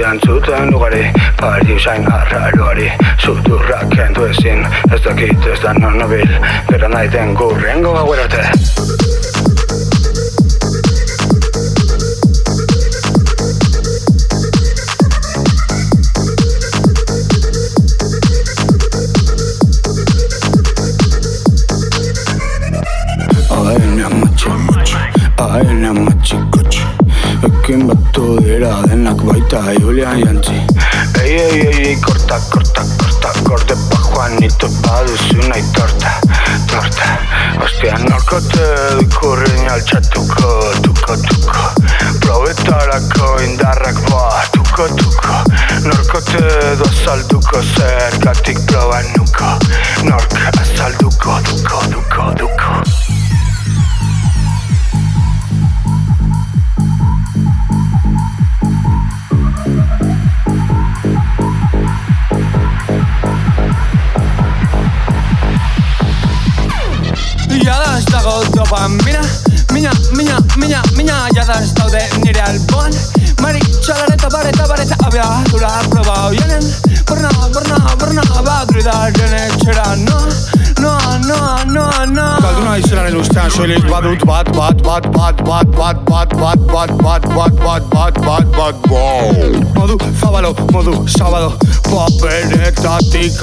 Entzuten ugari, pari usain arraroari Sudurrak kendu ezin, ez dakit ez da non nabil Bera nahi den gurrengo gauer arte Aina matxikotxe Ekin batu dira denak baita Julian jantzi Ei, korta, gorde pa Juanito baduzu nahi torta Ostia, norkote dukurrin altxatuko, tuko Probetarako indarrak boa, tuko Norkote du azalduko zergatik proba nuko Nork azalduko, duko Jada ez dago dopamina Mina jada ez daude nire alboan Mari txalareta bareta abiadura proba hoienen Borna badruidaren etxera No Galduna izenaren ustean soilik badut bat Modu zabalo, modu sabado Paperetatik